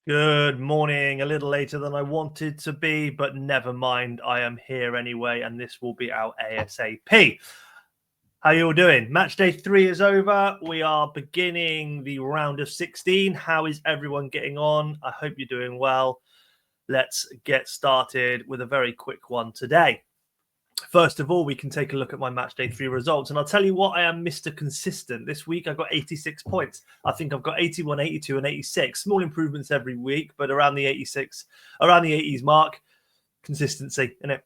Good morning. A little later than I wanted to be, but never mind. I am here anyway, and this will be out ASAP. How you all doing? Match day 3 is over. We are beginning the round of 16. How is everyone getting on? I hope you're doing well. Let's get started with a very quick one today. First of all, we can take a look at my match day 3 results. And I'll tell you what, I am Mr. Consistent. This week, I've got 86 points. I think I've got 81, 82, and 86. Small improvements every week, but around the 86, around the 80s mark. Consistency, innit?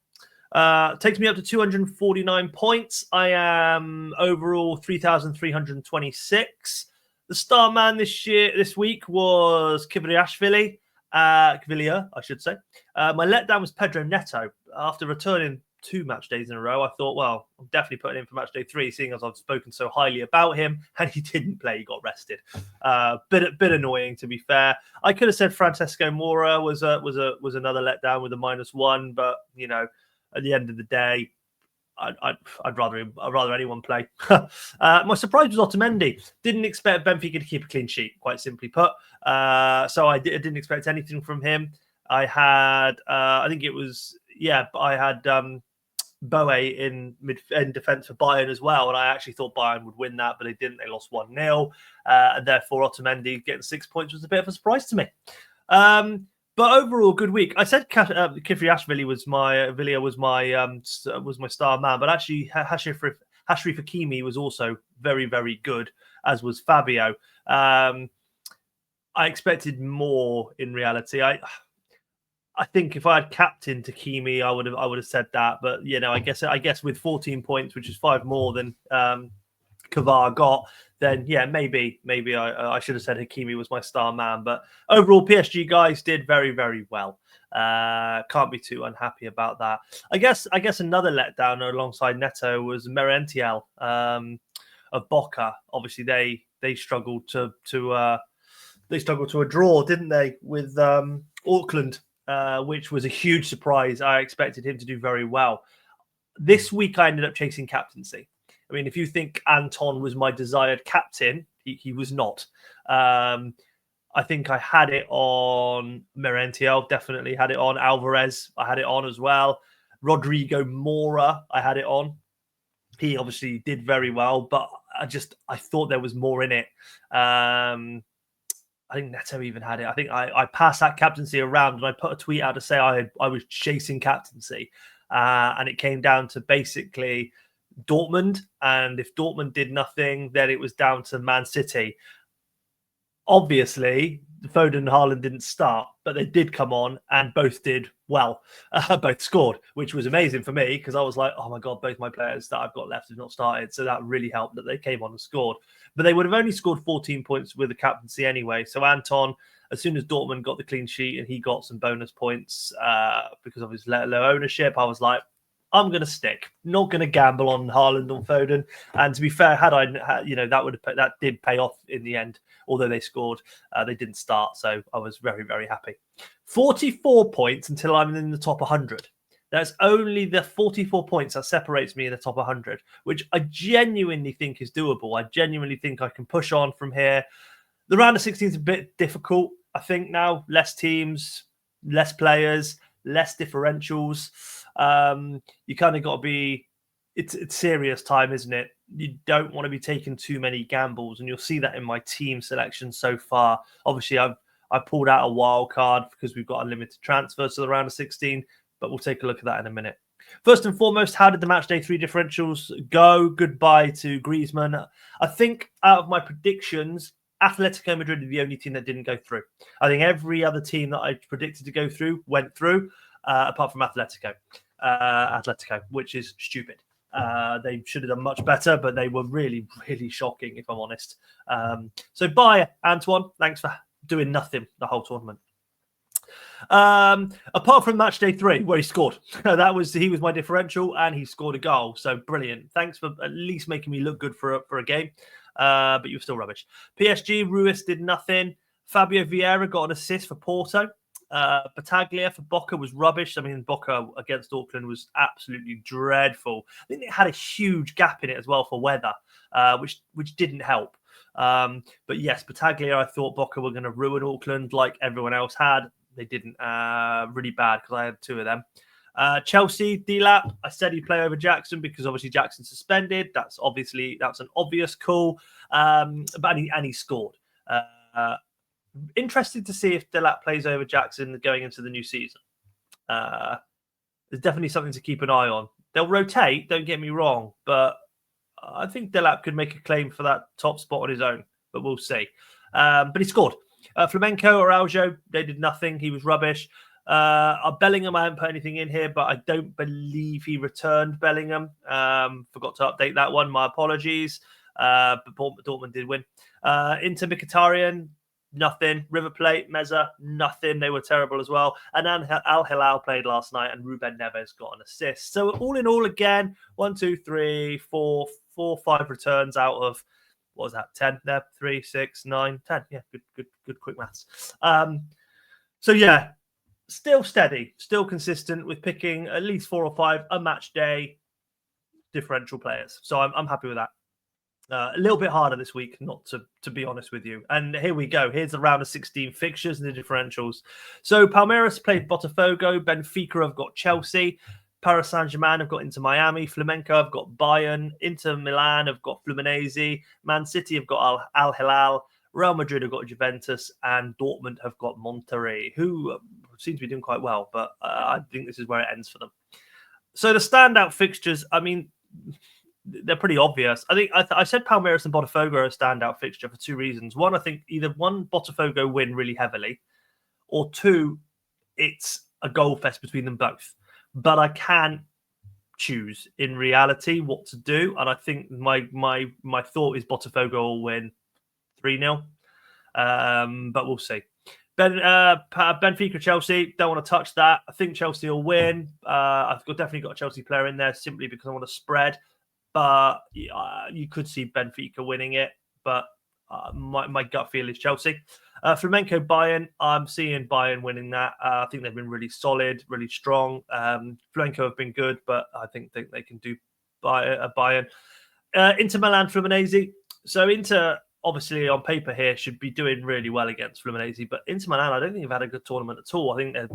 Takes me up to 249 points. I am overall 3,326. The star man this week was Kviliashvili. Kvilier, I should say. My letdown was Pedro Neto. After returning 2 match days in a row, I thought, well, I'm definitely putting him for match day 3, seeing as I've spoken so highly about him, and he didn't play. He got rested. Bit annoying, to be fair. I could have said Francesco Mora was another letdown with a -1, but you know, at the end of the day, I'd rather anyone play. My surprise was Otamendi. Didn't expect Benfica to keep a clean sheet, quite simply put. So I didn't expect anything from him. I had, I think it was, I had Boe in defence for Bayern as well, and I actually thought Bayern would win that, but they didn't. They lost 1-0, and therefore Otamendi getting 6 points was a bit of a surprise to me. But overall, good week. I said Kviliashvili was my star man, but actually Ashraf Hakimi was also very, very good, as was Fabio. I expected more in reality. I think if I had captained Hakimi, I would have said that. But you know, I guess with 14 points, which is 5 more than Kavar got, then yeah, maybe I should have said Hakimi was my star man. But overall, PSG guys did very, very well. Can't be too unhappy about that. I guess another letdown alongside Neto was Merentiel of Boca. Obviously, they struggled to a draw, didn't they, with Auckland, which was a huge surprise. I expected him to do very well. This week, I ended up chasing captaincy. I mean, if you think Anton was my desired captain, he was not. I think I had it on Merentiel, definitely had it on. Alvarez, I had it on as well. Rodrigo Mora, I had it on. He obviously did very well, but I thought there was more in it. I think Neto even had it. I think I passed that captaincy around, and I put a tweet out to say I was chasing captaincy. And it came down to basically Dortmund, and if Dortmund did nothing, then it was down to Man City. Obviously, Foden and Haaland didn't start, but they did come on and both did well. Both scored, which was amazing for me because I was like, oh my God, both my players that I've got left have not started. So that really helped that they came on and scored. But they would have only scored 14 points with the captaincy anyway. So Anton, as soon as Dortmund got the clean sheet and he got some bonus points because of his low ownership, I was like, I'm going to stick. Not going to gamble on Haaland or Foden. And to be fair, that did pay off in the end. Although they scored, they didn't start. So I was very, very happy. 44 points until I'm in the top 100. That's only the 44 points that separates me in the top 100, which I genuinely think is doable. I genuinely think I can push on from here. The round of 16 is a bit difficult, I think now. Less teams, less players, less differentials. You kind of got to be, it's serious time, isn't it? You don't want to be taking too many gambles, and you'll see that in my team selection so far. Obviously, I pulled out a wild card because we've got unlimited transfers to the round of 16, but we'll take a look at that in a minute. First and foremost, how did the match day 3 differentials go? Goodbye to Griezmann. I think out of my predictions, Atletico Madrid are the only team that didn't go through. I think every other team that I predicted to go through went through, apart from Atletico, which is stupid. They should have done much better, but they were really, really shocking, if I'm honest. So bye, Antoine. Thanks for doing nothing the whole tournament. Apart from match day 3, where he scored. He was my differential, and he scored a goal. So brilliant. Thanks for at least making me look good for a game. But you were still rubbish. PSG, Ruiz did nothing. Fabio Vieira got an assist for Porto. Battaglia for Boca was rubbish. I mean, Boca against Auckland was absolutely dreadful. I think it had a huge gap in it as well for weather, which didn't help. But yes, Battaglia, I thought Boca were going to ruin Auckland like everyone else had. They didn't. Really bad because I had 2 of them. Chelsea, D-Lap, I said he'd play over Jackson because obviously Jackson's suspended. That's an obvious call. But he scored. Interested to see if D-Lap plays over Jackson going into the new season. There's definitely something to keep an eye on. They'll rotate, don't get me wrong, but I think D-Lap could make a claim for that top spot on his own, but we'll see. But he scored. Flamenco, Araujo, they did nothing. He was rubbish. Bellingham, I haven't put anything in here, but I don't believe he returned Bellingham. Forgot to update that one. My apologies. But Dortmund did win. Inter Mkhitaryan, nothing. River Plate, Meza, nothing. They were terrible as well. And Al Hilal played last night, and Ruben Neves got an assist. So all in all, again, 1, 2, 3, 4, 5 returns out of, what was that, 10 there? 3, 6, 9, 10. Yeah, good quick maths. So yeah, still steady, still consistent with picking at least 4 or 5 a match day differential players. So I'm happy with that. A little bit harder this week, not to be honest with you. And here we go. Here's the round of 16 fixtures and the differentials. So Palmeiras played Botafogo. Benfica have got Chelsea. Paris Saint-Germain have got Inter Miami. Flamenco have got Bayern. Inter Milan have got Fluminense. Man City have got Al Hilal. Real Madrid have got Juventus. And Dortmund have got Monterrey, who seem to be doing quite well. But I think this is where it ends for them. So the standout fixtures, I mean, they're pretty obvious. I think I said Palmeiras and Botafogo are a standout fixture for 2 reasons. One, I think either one, Botafogo win really heavily, or 2, it's a goal fest between them both. But I can choose in reality what to do, and I think my thought is Botafogo will win 3-0, but we'll see. Benfica, Chelsea, don't want to touch that. I think Chelsea will win. I've definitely got a Chelsea player in there simply because I want to spread. But you could see Benfica winning it. But my gut feel is Chelsea. Flamenco, Bayern, I'm seeing Bayern winning that. I think they've been really solid, really strong. Flamenco have been good, but I think they can do Bayern. Inter Milan, Fluminense. So Inter, obviously on paper here, should be doing really well against Fluminense. But Inter Milan, I don't think they've had a good tournament at all. I think they're...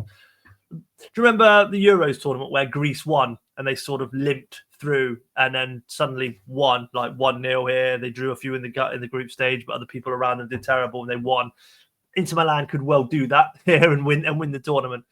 Do you remember the Euros tournament where Greece won and they sort of limped through and then suddenly won, like 1-0 here? They drew a few in the group stage, but other people around them did terrible and they won. Inter Milan could well do that here and win the tournament.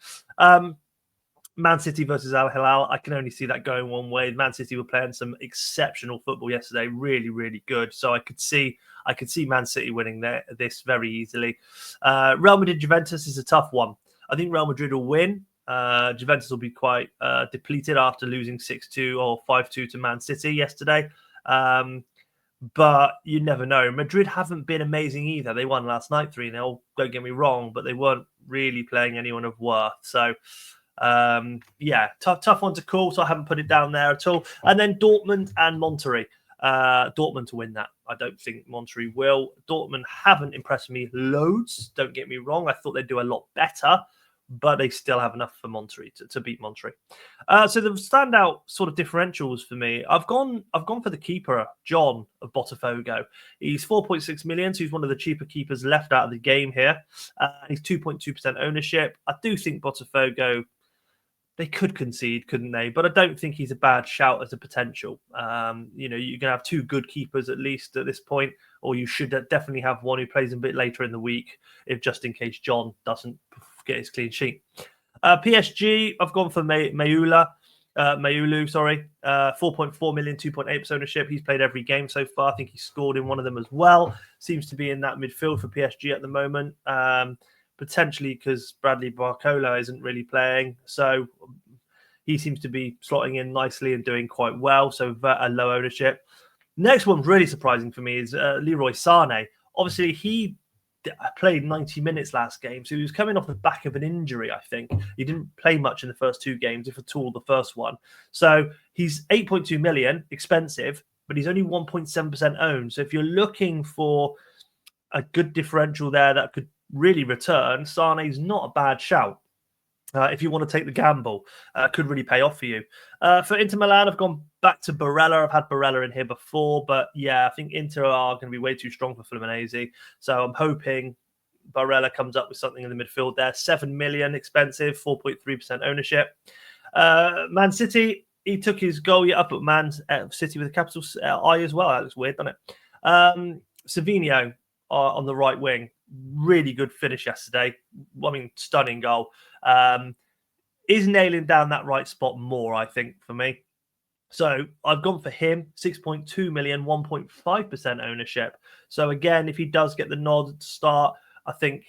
Man City versus Al Hilal, I can only see that going one way. Man City were playing some exceptional football yesterday, really, really good. So I could see Man City winning this very easily. Real Madrid Juventus is a tough one. I think Real Madrid will win. Juventus will be quite depleted after losing 6-2 or 5-2 to Man City yesterday. But you never know. Madrid haven't been amazing either. They won last night 3-0. Don't get me wrong, but they weren't really playing anyone of worth. So, yeah, tough one to call. So I haven't put it down there at all. And then Dortmund and Monterrey. Dortmund to win that. I don't think Monterrey will. Dortmund haven't impressed me loads. Don't get me wrong. I thought they'd do a lot better, but they still have enough for Monterrey to beat Monterrey. So the standout sort of differentials for me, I've gone for the keeper, John of Botafogo. He's 4.6 million, so he's one of the cheaper keepers left out of the game here. He's 2.2% ownership. I do think Botafogo, they could concede, couldn't they? But I don't think he's a bad shout as a potential. You know, you're going to have 2 good keepers at least at this point, or you should definitely have one who plays a bit later in the week, if just in case John doesn't get his clean sheet. PSG, I've gone for Maulu, 4.4 million, 2.8% ownership. He's played every game so far. I think he scored in one of them as well. Seems to be in that midfield for PSG at the moment. Potentially because Bradley Barcola isn't really playing. So he seems to be slotting in nicely and doing quite well. So a low ownership. Next one's really surprising for me is Leroy Sané. Obviously, he played 90 minutes last game. So he was coming off the back of an injury, I think. He didn't play much in the first 2 games, if at all the first one. So he's 8.2 million, expensive, but he's only 1.7% owned. So if you're looking for a good differential there that could really return, Sané's not a bad shout. If you want to take the gamble, could really pay off for you. For Inter Milan, I've gone back to Barella. I've had Barella in here before, but yeah, I think Inter are going to be way too strong for Fluminense. So I'm hoping Barella comes up with something in the midfield there. 7 million expensive, 4.3% ownership. Man City, he took his goal up at Man City with a capital I as well. That looks weird, doesn't it? Savinho on the right wing. Really good finish yesterday. I mean, stunning goal. Is nailing down that right spot more, I think, for me. So I've gone for him, 6.2 million, 1.5% ownership. So again, if he does get the nod to start, I think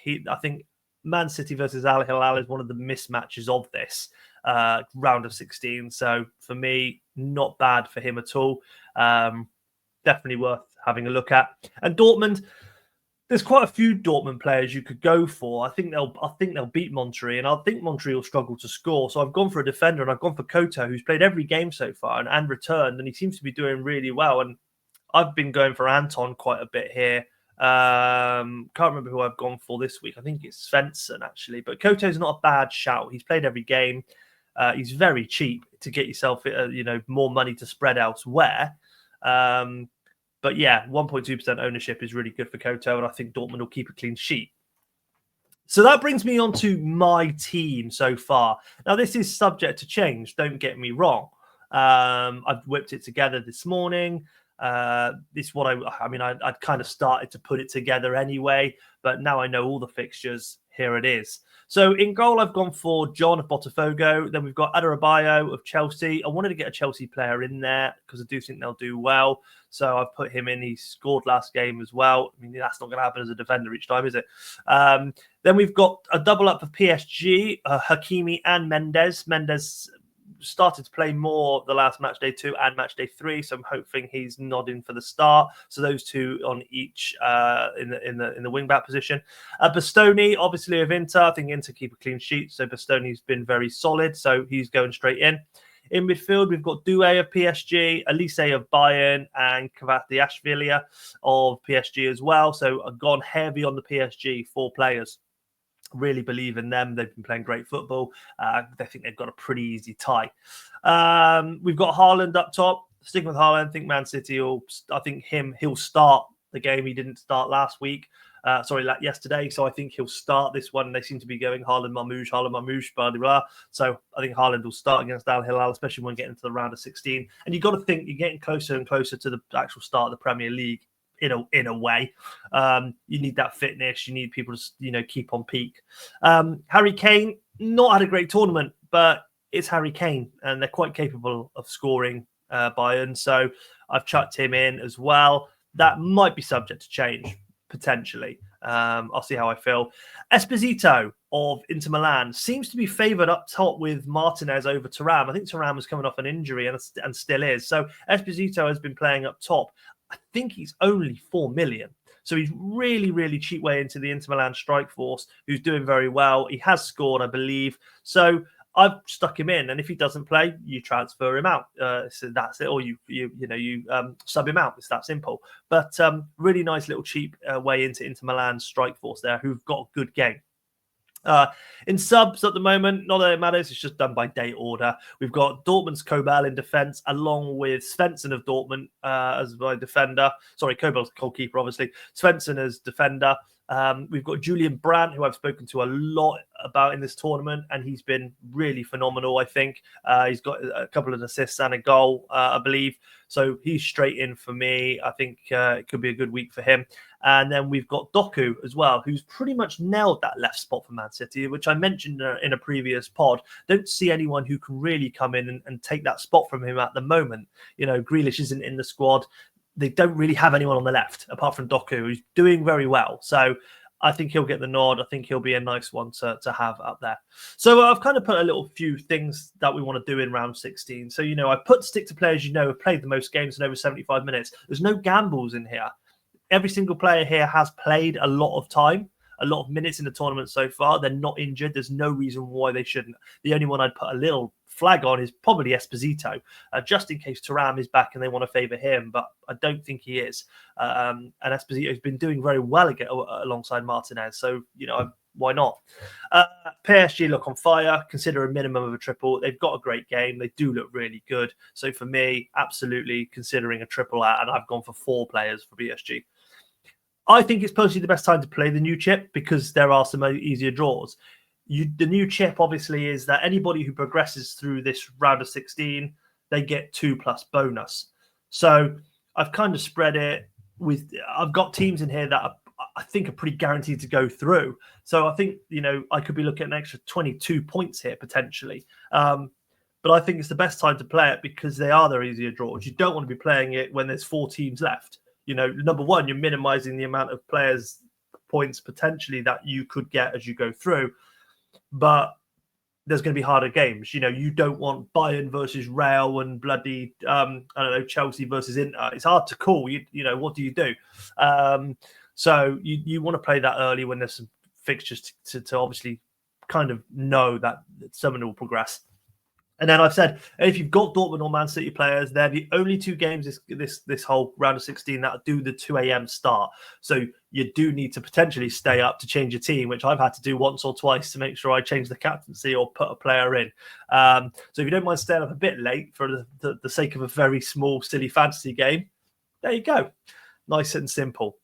Man City versus Al Hilal is one of the mismatches of this round of 16. So for me, not bad for him at all. Definitely worth having a look at. And Dortmund, there's quite a few Dortmund players you could go for. I think they'll beat Monterrey, and I think Monterrey will struggle to score. So I've gone for a defender, and I've gone for Koto, who's played every game so far and returned, and he seems to be doing really well. And I've been going for Anton quite a bit here. Can't remember who I've gone for this week. I think it's Svensson, actually. But Koto's not a bad shout. He's played every game. He's very cheap to get yourself, more money to spread elsewhere. But yeah, 1.2% ownership is really good for Koto, and I think Dortmund will keep a clean sheet. So that brings me on to my team so far. Now, this is subject to change, don't get me wrong. I've whipped it together this morning. This is what I'd kind of started to put it together anyway, but now I know all the fixtures. Here it is. So in goal, I've gone for John of Botafogo. Then we've got Adarabioyo of Chelsea. I wanted to get a Chelsea player in there because I do think they'll do well. So I've put him in. He scored last game as well. I mean, that's not going to happen as a defender each time, is it? Then we've got a double up for PSG, Hakimi and Mendes. Mendes started to play more the last match day 2 and match day 3, so I'm hoping he's nodding for the start. So those two on each in the wing back position. Bastoni, obviously of Inter. I think Inter keep a clean sheet, so Bastoni's been very solid, so he's going straight in. In midfield, we've got Doué of PSG, Elise of Bayern, and Kvaratskhelia of PSG as well. So I've gone heavy on the PSG 4 players. Really believe in them. They've been playing great football. I think they've got a pretty easy tie. We've got Haaland up top. Sticking with Haaland, I think Man City he'll start the game. He didn't start last week. Yesterday. So I think he'll start this one. They seem to be going Haaland, Marmoush, blah, blah, blah. So I think Haaland will start against Al Hilal, especially when getting to the round of 16. And you've got to think you're getting closer and closer to the actual start of the Premier League. In a way, you need that fitness. You need people to keep on peak. Harry Kane not had a great tournament, but it's Harry Kane, and they're quite capable of scoring Bayern. So I've chucked him in as well. That might be subject to change potentially. I'll see how I feel. Esposito of Inter Milan seems to be favoured up top with Martinez over Thuram. I think Thuram was coming off an injury and still is. So Esposito has been playing up top. I think he's only 4 million. So he's really, really cheap way into the Inter Milan strike force, who's doing very well. He has scored, I believe. So I've stuck him in, and if he doesn't play, you transfer him out. So that's it, or you sub him out. It's that simple. But really nice little cheap way into Inter Milan's strike force there, who've got a good game. In subs at the moment, not that it matters, it's just done by day order. We've got Dortmund's Kobel in defence, along with Svensson of Dortmund as my defender. Sorry, Kobel's goalkeeper, obviously. Svensson as defender. We've got Julian Brandt, who I've spoken to a lot about in this tournament, and he's been really phenomenal, I think. He's got a couple of assists and a goal, I believe. So he's straight in for me. I think it could be a good week for him. And then we've got Doku as well, who's pretty much nailed that left spot for Man City, which I mentioned in a previous pod. Don't see anyone who can really come in and take that spot from him at the moment. Grealish isn't in the squad. They don't really have anyone on the left apart from Doku, who's doing very well. So I think he'll get the nod. I think he'll be a nice one to have up there. So I've kind of put a few things that we want to do in round 16. So, I put stick to players have played the most games in over 75 minutes. There's no gambles in here. Every single player here has played a lot of time, a lot of minutes in the tournament so far. They're not injured. There's no reason why they shouldn't. The only one I'd put a little flag on is probably Esposito, just in case Thuram is back and they want to favour him, but I don't think he is. And Esposito has been doing very well again alongside Martinez. So, why not? PSG look on fire, consider a minimum of a triple. They've got a great game. They do look really good. So for me, absolutely considering a triple out, and I've gone for 4 players for PSG. I think it's personally the best time to play the new chip because there are some easier draws. The new chip, obviously, is that anybody who progresses through this round of 16, they get 2+ bonus. So I've kind of spread it with, I've got teams in here that I think are pretty guaranteed to go through. So I think, I could be looking at an extra 22 points here potentially. But I think it's the best time to play it because they are their easier draws. You don't want to be playing it when there's 4 teams left. Number one, you're minimizing the amount of players points potentially that you could get as you go through. But there's going to be harder games. You don't want Bayern versus Real and bloody, Chelsea versus Inter. It's hard to call. What do you do? So you want to play that early when there's some fixtures to obviously kind of know that someone will progress. And then I've said, if you've got Dortmund or Man City players, they're the only 2 games this whole round of 16 that do the 2 a.m. start. So you do need to potentially stay up to change your team, which I've had to do once or twice to make sure I change the captaincy or put a player in. So if you don't mind staying up a bit late for the sake of a very small, silly fantasy game, there you go. Nice and simple.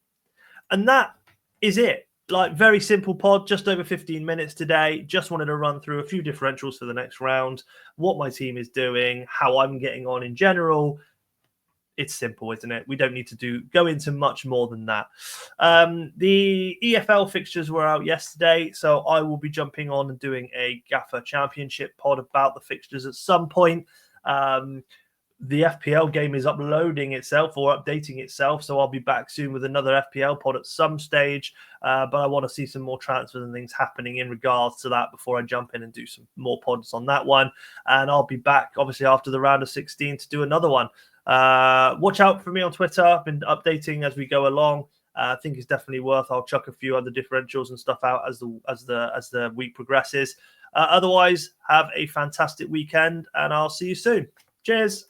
And that is it. Very simple pod, just over 15 minutes today. Just wanted to run through a few differentials for the next round, what my team is doing, how I'm getting on in general. It's simple, isn't it? We don't need to go into much more than that. The EFL fixtures were out yesterday, so I will be jumping on and doing a Gaffer Championship pod about the fixtures at some point. The FPL game is uploading itself or updating itself, so I'll be back soon with another FPL pod at some stage. But I want to see some more transfers and things happening in regards to that before I jump in and do some more pods on that one. And I'll be back, obviously, after the round of 16 to do another one. Watch out for me on Twitter. I've been updating as we go along. I think it's definitely worth. I'll chuck a few other differentials and stuff out as the week progresses. Otherwise, have a fantastic weekend, and I'll see you soon. Cheers.